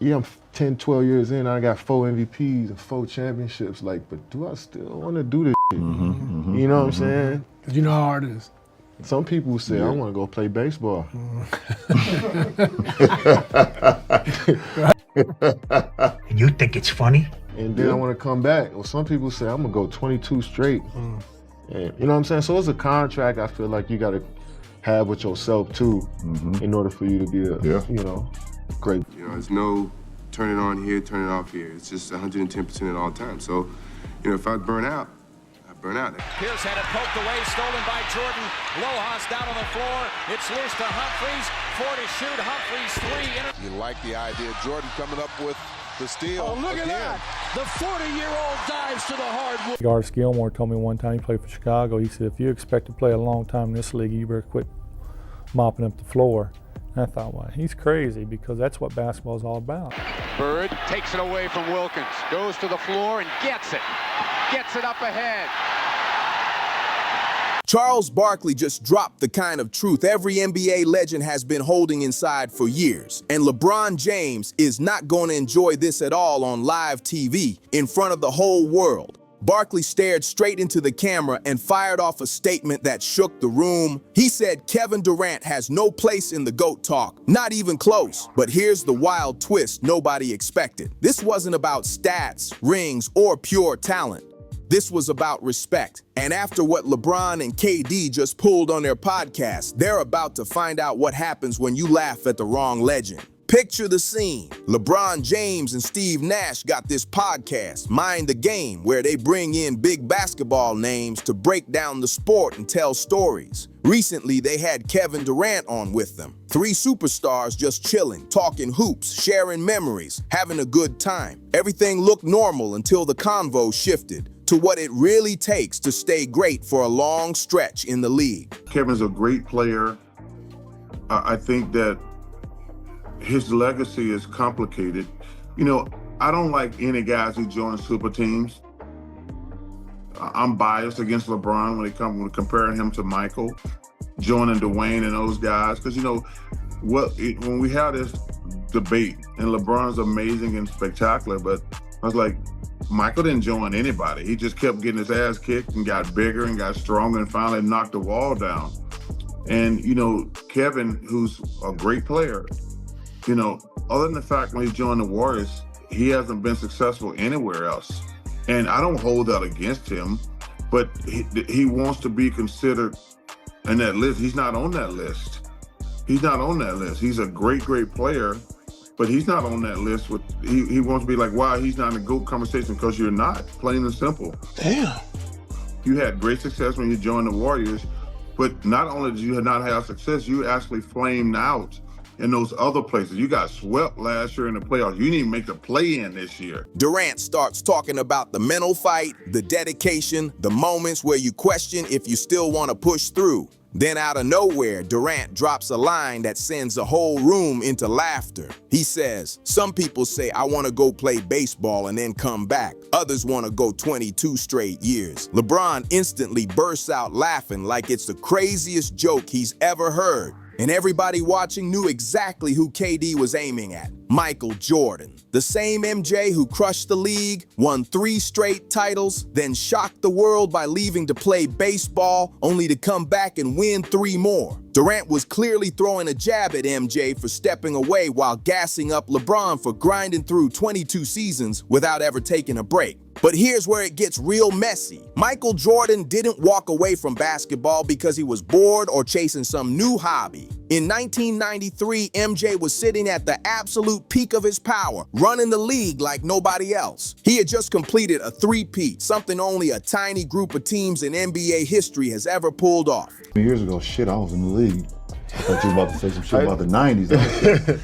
yeah, I'm 10, 12 years in, I got 4 MVPs and 4 championships. Like, but do I still want to do this shit? You know what I'm saying? Because you know how hard it is. Some people say, I want to go play baseball. And you think it's funny? And then I want to come back. Or some people say, I'm going to go 22 straight. And, you know what I'm saying? So it's a contract I feel like you got to have with yourself too, in order for you to be a, you know, great. You know, there's no turn it on here, turn it off here. It's just 110% at all times. So, you know, if I burn out, I burn out. Pierce had it poked away, stolen by Jordan. Lojas down on the floor. It's loose to Humphries. 4 to shoot. Humphries 3. You like the idea. Jordan coming up with the steal. Oh, look at that. The 40-year-old dives to the hardwood. Artis Gilmore told me one time, he played for Chicago, he said, if you expect to play a long time in this league, you better quit mopping up the floor. And I thought, well, he's crazy, because that's what basketball is all about. Bird takes it away from Wilkins. Goes to the floor and gets it. Gets it up ahead. Charles Barkley just dropped the kind of truth every NBA legend has been holding inside for years. And LeBron James is not going to enjoy this at all on live TV in front of the whole world. Barkley stared straight into the camera and fired off a statement that shook the room. He said KevinDurant has no place in the GOAT talk, not even close. But here's the wild twist nobody expected. This wasn't about stats, rings, or pure talent. This was about respect. And after what LeBron and KD just pulled on their podcast, they're about to find out what happens when you laugh at the wrong legend. Picture the scene. LeBron James and Steve Nash got this podcast, Mind the Game, where they bring in big basketball names to break down the sport and tell stories. Recently, they had KevinDurant on with them. 3 superstars just chilling, talking hoops, sharing memories, having a good time. Everything looked normal until the convo shifted to what it really takes to stay great for a long stretch in the league. Kevin's a great player. I think that his legacy is complicated. You know, I don't like any guys who join super teams. I'm biased against LeBron when it comes to comparing him to Michael, joining Dwayne and those guys. Because, you know, when we had this debate, and LeBron's amazing and spectacular, but I was like, Michael didn't join anybody. He just kept getting his ass kicked and got bigger and got stronger and finally knocked the wall down. And, you know, Kevin, who's a great player, you know, other than the fact when he joined the Warriors, he hasn't been successful anywhere else. And I don't hold that against him, but he wants to be considered in that list. He's not on that list. He's not on that list. He's a great, great player, but he's not on that list. He wants to be like, wow, he's not in a GOAT conversation, because you're not, plain and simple. Damn. You had great success when you joined the Warriors, but not only did you not have success, you actually flamed out in those other places. You got swept last year in the playoffs. You didn't even make the play-in this year. Durant starts talking about the mental fight, the dedication, the moments where you question if you still want to push through. Then out of nowhere, Durant drops a line that sends the whole room into laughter. He says, some people say I want to go play baseball and then come back. Others want to go 22 straight years. LeBron instantly bursts out laughing like it's the craziest joke he's ever heard. And everybody watching knew exactly who KD was aiming at. MichaelJordan, the same MJ who crushed the league, won 3 straight titles, then shocked the world by leaving to play baseball, only to come back and win 3 more. Durant was clearly throwing a jab at MJ for stepping away while gassing up LeBron for grinding through 22 seasons without ever taking a break. But here's where it gets real messy. MichaelJordan didn't walk away from basketball because he was bored or chasing some new hobby. In 1993, MJ was sitting at the absolute peak of his power, running the league like nobody else. He had just completed a 3-peat, something only a tiny group of teams in NBA history has ever pulled off. Years ago, shit, I was in the league. I thought you were about to say some shit about the 90s.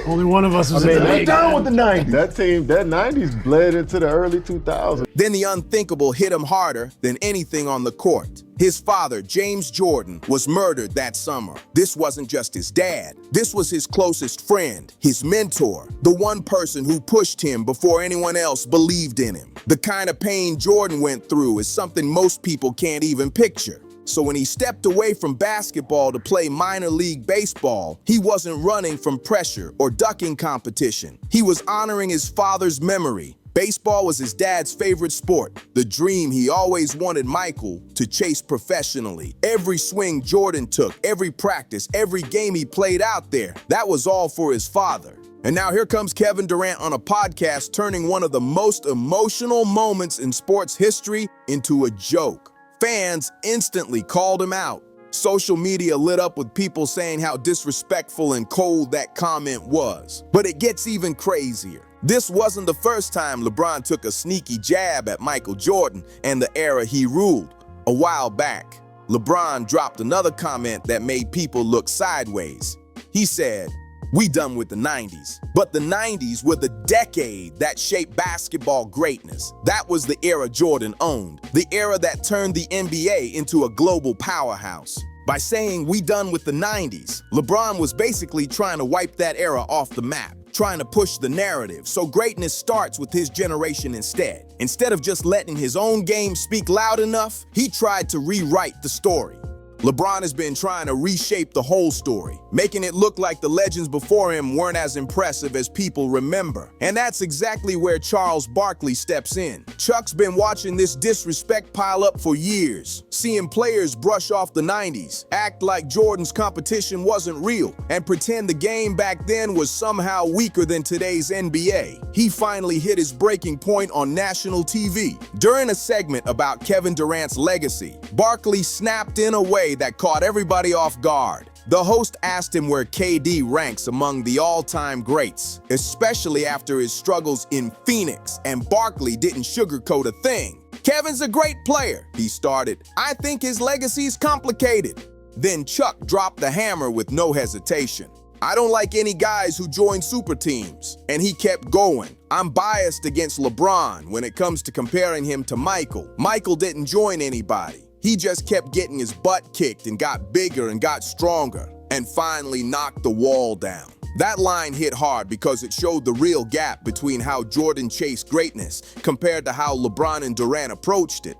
Only one of us was in the league. Down with the 90s. That team, that 90s bled into the early 2000s. Then the unthinkable hit him harder than anything on the court. His father, James Jordan, was murdered that summer. This wasn't just his dad. This was his closest friend, his mentor, the one person who pushed him before anyone else believed in him. The kind of pain Jordan went through is something most people can't even picture. So when he stepped away from basketball to play minor league baseball, he wasn't running from pressure or ducking competition. He was honoring his father's memory. Baseball was his dad's favorite sport, the dream he always wanted Michael to chase professionally. Every swing Jordan took, every practice, every game he played out there, that was all for his father. And now here comes Kevin Durant on a podcast turning one of the most emotional moments in sports history into a joke. Fans instantly called him out. Social media lit up with people saying how disrespectful and cold that comment was. But it gets even crazier. This wasn't the first time LeBron took a sneaky jab at Michael Jordan and the era he ruled. A while back, LeBron dropped another comment that made people look sideways. He said, "We done with the 90s. But the 90s were the decade that shaped basketball greatness. That was the era Jordan owned, the era that turned the NBA into a global powerhouse." By saying "we done with the 90s, LeBron was basically trying to wipe that era off the map, trying to push the narrative so greatness starts with his generation instead. Instead of just letting his own game speak loud enough, he tried to rewrite the story. LeBron has been trying to reshape the whole story, making it look like the legends before him weren't as impressive as people remember. And that's exactly where CharlesBarkley steps in. Chuck's been watching this disrespect pile up for years, seeing players brush off the 90s, act like Jordan's competition wasn't real, and pretend the game back then was somehow weaker than today's NBA. He finally hit his breaking point on national TV. During a segment about Kevin Durant's legacy, Barkley snapped in a way that caught everybody off guard. The host asked him where KD ranks among the all-time greats, especially after his struggles in Phoenix, and Barkley didn't sugarcoat a thing. "Kevin's a great player," he started. "I think his legacy's complicated." Then Chuck dropped the hammer with no hesitation. "I don't like any guys who join super teams." And he kept going. "I'm biased against LeBron when it comes to comparing him to Michael. Michael didn't join anybody. He just kept getting his butt kicked and got bigger and got stronger, and finally knocked the wall down." That line hit hard because it showed the real gap between how Jordan chased greatness compared to how LeBron and Durant approached it.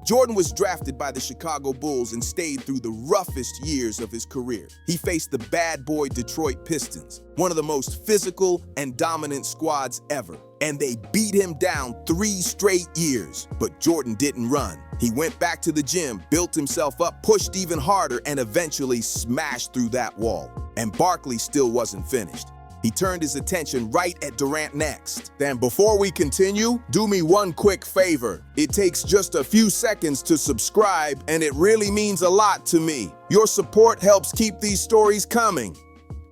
Jordan was drafted by the Chicago Bulls and stayed through the roughest years of his career. He faced the bad boy Detroit Pistons, one of the most physical and dominant squads ever. And they beat him down 3 straight years. But Jordan didn't run. He went back to the gym, built himself up, pushed even harder, and eventually smashed through that wall. And Barkley still wasn't finished. He turned his attention right at Durant next. Then before we continue, do me one quick favor. It takes just a few seconds to subscribe, and it really means a lot to me. Your support helps keep these stories coming.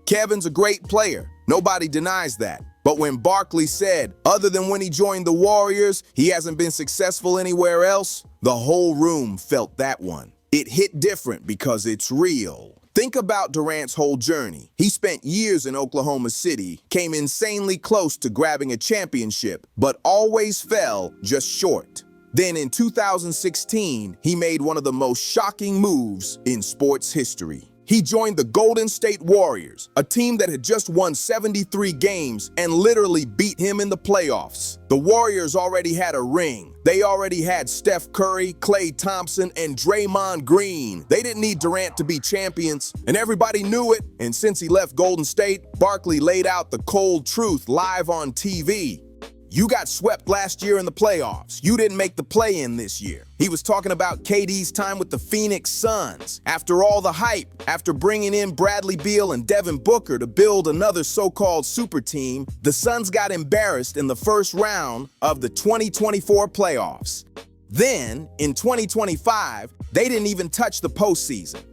Kevin's a great player. Nobody denies that. But when Barkley said, other than when he joined the Warriors, he hasn't been successful anywhere else, the whole room felt that one. It hit different because it's real. Think about Durant's whole journey. He spent years in Oklahoma City, came insanely close to grabbing a championship, but always fell just short. Then in 2016, he made one of the most shocking moves in sports history. He joined the Golden State Warriors, a team that had just won 73 games and literally beat him in the playoffs. The Warriors already had a ring. They already had Steph Curry, Klay Thompson, and Draymond Green. They didn't need Durant to be champions, and everybody knew it. And since he left Golden State, Barkley laid out the cold truth live on TV. You got swept last year in the playoffs. You didn't make the play-in this year. He was talking about KD's time with the Phoenix Suns. After all the hype, after bringing in Bradley Beal and Devin Booker to build another so-called super team, the Suns got embarrassed in the first round of the 2024 playoffs. Then, in 2025, they didn't even touch the postseason.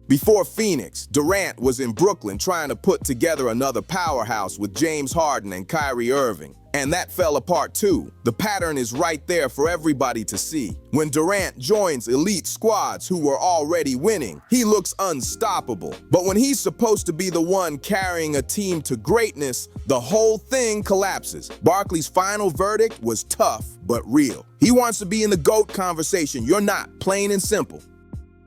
Before Phoenix, Durant was in Brooklyn trying to put together another powerhouse with James Harden and Kyrie Irving. And that fell apart too. The pattern is right there for everybody to see. When Durant joins elite squads who were already winning, he looks unstoppable. But when he's supposed to be the one carrying a team to greatness, the whole thing collapses. Barkley's final verdict was tough but real. He wants to be in the GOAT conversation. You're not, plain and simple.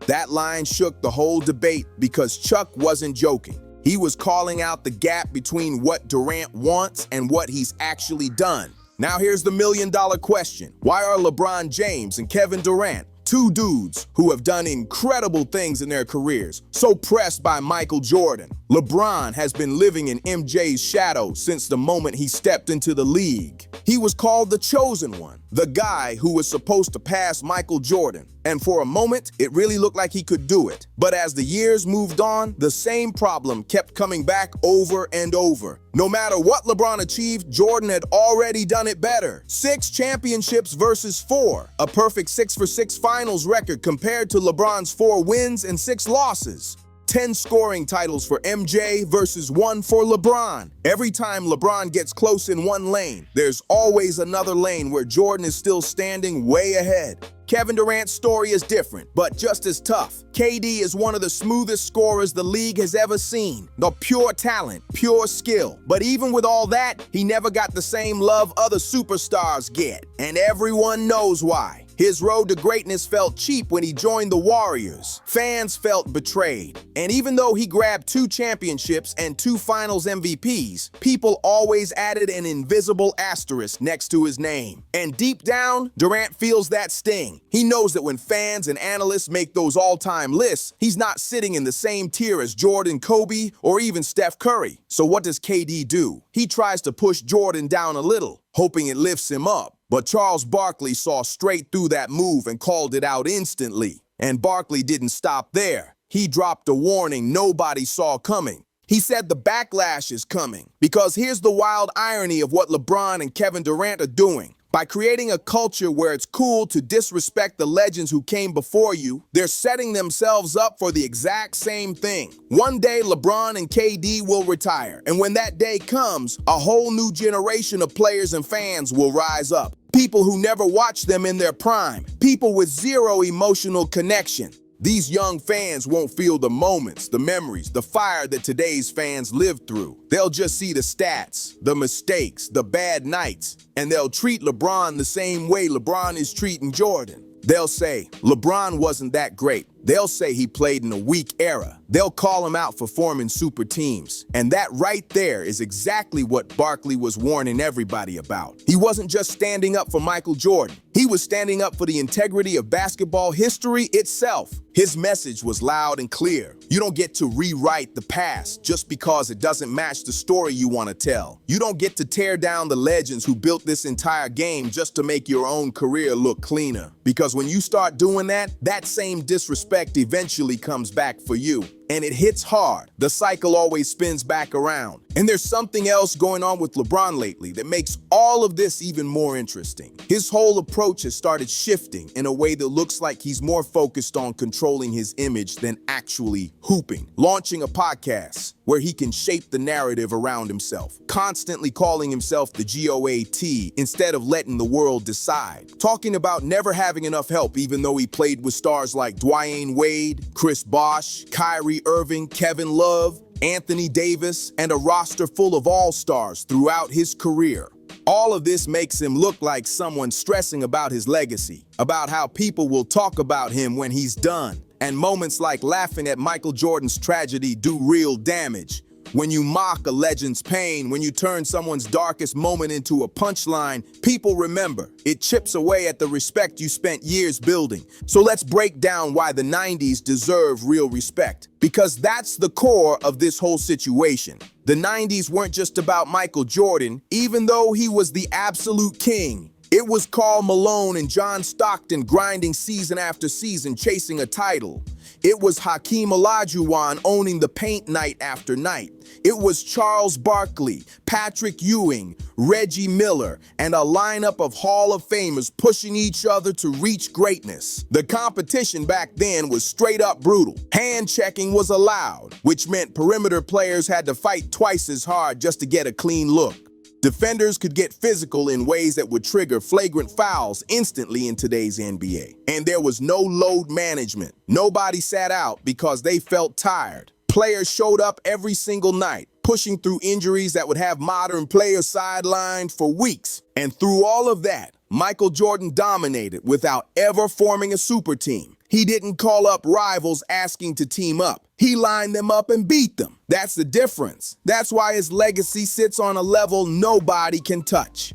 That line shook the whole debate because Chuck wasn't joking. He was calling out the gap between what Durant wants and what he's actually done. Now here's the million-dollar question. Why are LeBron James and Kevin Durant, Two dudes who have done incredible things in their careers, so pressed by Michael Jordan. LeBron has been living in MJ's shadow since the moment he stepped into the league. He was called the chosen one, the guy who was supposed to pass Michael Jordan. And for a moment, it really looked like he could do it. But as the years moved on, the same problem kept coming back over and over. No matter what LeBron achieved, Jordan had already done it better. 6 championships versus 4, a perfect 6-for-6 finals record compared to LeBron's 4 wins and 6 losses. 10 scoring titles for MJ versus 1 for LeBron. Every time LeBron gets close in one lane, there's always another lane where Jordan is still standing way ahead. Kevin Durant's story is different, but just as tough. KD is one of the smoothest scorers the league has ever seen. The pure talent, pure skill. But even with all that, he never got the same love other superstars get. And everyone knows why. His road to greatness felt cheap when he joined the Warriors. Fans felt betrayed. And even though he grabbed 2 championships and 2 finals MVPs, people always added an invisible asterisk next to his name. And deep down, Durant feels that sting. He knows that when fans and analysts make those all-time lists, he's not sitting in the same tier as Jordan, Kobe, or even Steph Curry. So what does KD do? He tries to push Jordan down a little, hoping it lifts him up. But CharlesBarkley saw straight through that move and called it out instantly. And Barkley didn't stop there. He dropped a warning nobody saw coming. He said the backlash is coming. Because here's the wild irony of what LeBron and KevinDurant are doing. By creating a culture where it's cool to disrespect the legends who came before you, they're setting themselves up for the exact same thing. One day, LeBron and KD will retire. And when that day comes, a whole new generation of players and fans will rise up. People who never watched them in their prime. People with zero emotional connection. These young fans won't feel the moments, the memories, the fire that today's fans lived through. They'll just see the stats, the mistakes, the bad nights, and they'll treat LeBron the same way LeBron is treating Jordan. They'll say, LeBron wasn't that great. They'll say he played in a weak era. They'll call him out for forming super teams. And that right there is exactly what Barkley was warning everybody about. He wasn't just standing up for Michael Jordan. He was standing up for the integrity of basketball history itself. His message was loud and clear. You don't get to rewrite the past just because it doesn't match the story you want to tell. You don't get to tear down the legends who built this entire game just to make your own career look cleaner. Because when you start doing that, that same disrespect eventually comes back for you. And it hits hard. The cycle always spins back around. And there's something else going on with LeBron lately that makes all of this even more interesting. His whole approach has started shifting in a way that looks like he's more focused on controlling his image than actually hooping. Launching a podcast where he can shape the narrative around himself. Constantly calling himself the GOAT instead of letting the world decide. Talking about never having enough help even though he played with stars like Dwyane Wade, Chris Bosh, Kyrie Irving, Kevin Love, Anthony Davis, and a roster full of all-stars throughout his career. All of this makes him look like someone stressing about his legacy, about how people will talk about him when he's done. And moments like laughing at Michael Jordan's tragedy do real damage. When you mock a legend's pain, when you turn someone's darkest moment into a punchline, people remember. It chips away at the respect you spent years building. So let's break down why the 90s deserve real respect. Because that's the core of this whole situation. The 90s weren't just about Michael Jordan, even though he was the absolute king. It was Karl Malone and John Stockton grinding season after season, chasing a title. It was Hakeem Olajuwon owning the paint night after night. It was CharlesBarkley, Patrick Ewing, Reggie Miller, and a lineup of Hall of Famers pushing each other to reach greatness. The competition back then was straight up brutal. Hand checking was allowed, which meant perimeter players had to fight twice as hard just to get a clean look. Defenders could get physical in ways that would trigger flagrant fouls instantly in today's NBA. And there was no load management. Nobody sat out because they felt tired. Players showed up every single night, pushing through injuries that would have modern players sidelined for weeks. And through all of that, Michael Jordan dominated without ever forming a super team. He didn't call up rivals asking to team up. He lined them up and beat them. That's the difference. That's why his legacy sits on a level nobody can touch.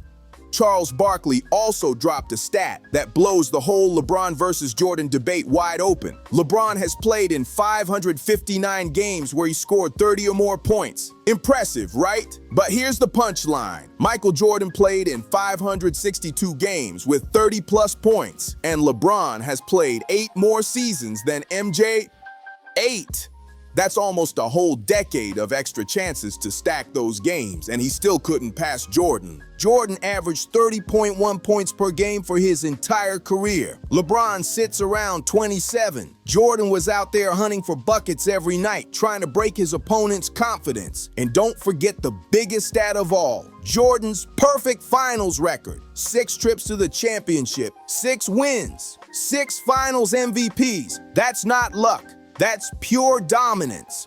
CharlesBarkley also dropped a stat that blows the whole LeBron versus Jordan debate wide open. LeBron has played in 559 games where he scored 30 or more points. Impressive, right? But here's the punchline. Michael Jordan played in 562 games with 30-plus points, and LeBron has played 8 more seasons than MJ. 8! That's almost a whole decade of extra chances to stack those games, and he still couldn't pass Jordan. Jordan averaged 30.1 points per game for his entire career. LeBron sits around 27. Jordan was out there hunting for buckets every night, trying to break his opponent's confidence. And don't forget the biggest stat of all, Jordan's perfect finals record. 6 trips to the championship, 6 wins, 6 finals MVPs. That's not luck. That's pure dominance.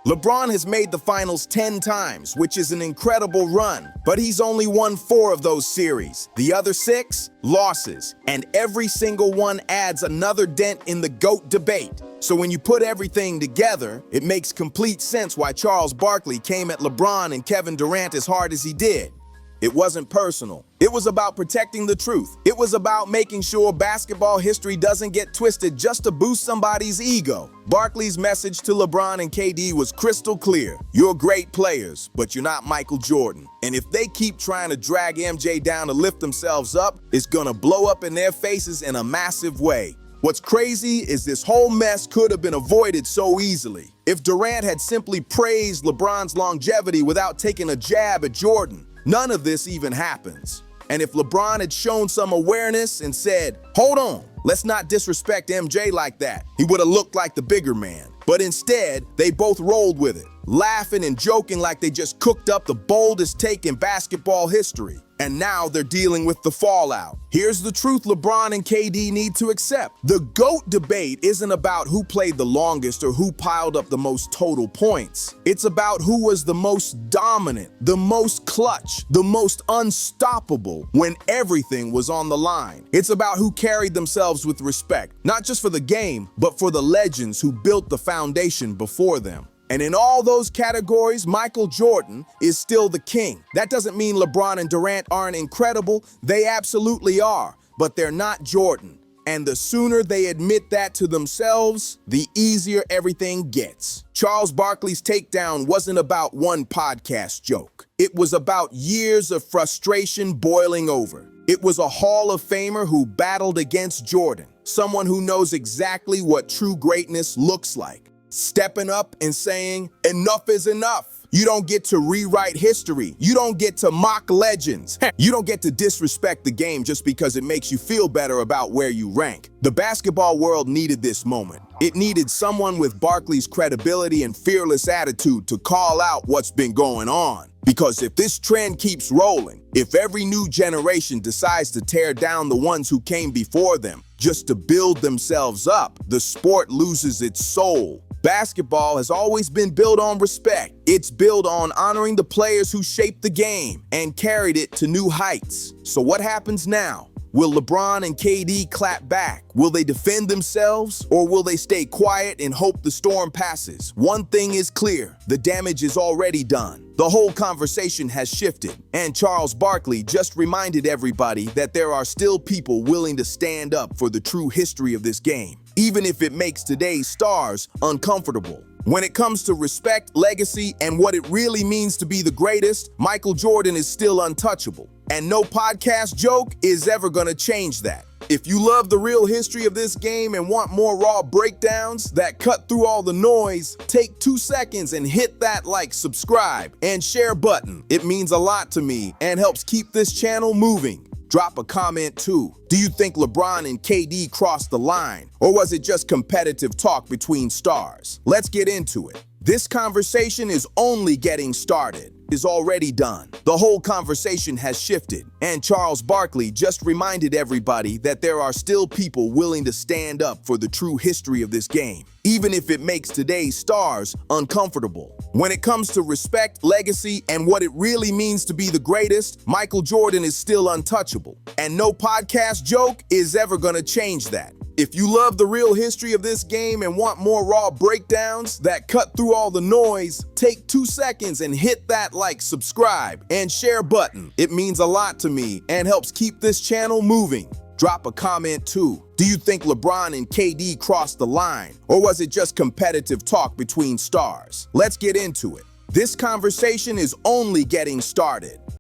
LeBron has made the finals 10 times, which is an incredible run, but he's only won 4 of those series. The other 6, losses, and every single one adds another dent in the GOAT debate. So when you put everything together, it makes complete sense why CharlesBarkley came at LeBron and KevinDurant as hard as he did. It wasn't personal. It was about protecting the truth. It was about making sure basketball history doesn't get twisted just to boost somebody's ego. Barkley's message to LeBron and KD was crystal clear. You're great players, but you're not Michael Jordan. And if they keep trying to drag MJ down to lift themselves up, it's gonna blow up in their faces in a massive way. What's crazy is this whole mess could have been avoided so easily if Durant had simply praised LeBron's longevity without taking a jab at Jordan. None of this even happens. And if LeBron had shown some awareness and said, hold on, let's not disrespect MJ like that, he would have looked like the bigger man. But instead, they both rolled with it, laughing and joking like they just cooked up the boldest take in basketball history. And now they're dealing with the fallout. Here's the truth LeBron and KD need to accept. The GOAT debate isn't about who played the longest or who piled up the most total points. It's about who was the most dominant, the most clutch, the most unstoppable when everything was on the line. It's about who carried themselves with respect, not just for the game, but for the legends who built the foundation before them. And in all those categories, Michael Jordan is still the king. That doesn't mean LeBron and Durant aren't incredible. They absolutely are, but they're not Jordan. And the sooner they admit that to themselves, the easier everything gets. CharlesBarkley's takedown wasn't about one podcast joke. It was about years of frustration boiling over. It was a Hall of Famer who battled against Jordan, someone who knows exactly what true greatness looks like. Stepping up and saying, enough is enough. You don't get to rewrite history. You don't get to mock legends. You don't get to disrespect the game just because it makes you feel better about where you rank. The basketball world needed this moment. It needed someone with Barkley's credibility and fearless attitude to call out what's been going on. Because if this trend keeps rolling, if every new generation decides to tear down the ones who came before them just to build themselves up, the sport loses its soul. Basketball has always been built on respect. It's built on honoring the players who shaped the game and carried it to new heights. So what happens now? Will LeBron and KD clap back? Will they defend themselves, or will they stay quiet and hope the storm passes? One thing is clear, the damage is already done. The whole conversation has shifted, and CharlesBarkley just reminded everybody that there are still people willing to stand up for the true history of this game, even if it makes today's stars uncomfortable. When it comes to respect, legacy, and what it really means to be the greatest, Michael Jordan is still untouchable. And no podcast joke is ever gonna change that. If you love the real history of this game and want more raw breakdowns that cut through all the noise, take 2 seconds and hit that like, subscribe, and share button. It means a lot to me and helps keep this channel moving. Drop a comment too. Do you think LeBron and KD crossed the line, or was it just competitive talk between stars? Let's get into it. This conversation is only getting started. Is already done. The whole conversation has shifted, and CharlesBarkley just reminded everybody that there are still people willing to stand up for the true history of this game, even if it makes today's stars uncomfortable. When it comes to respect, legacy, and what it really means to be the greatest, Michael Jordan is still untouchable, and no podcast joke is ever gonna change that. If you love the real history of this game and want more raw breakdowns that cut through all the noise, take 2 seconds and hit that like, subscribe, and share button. It means a lot to me and helps keep this channel moving. Drop a comment too. Do you think LeBron and KD crossed the line, or was it just competitive talk between stars? Let's get into it. This conversation is only getting started.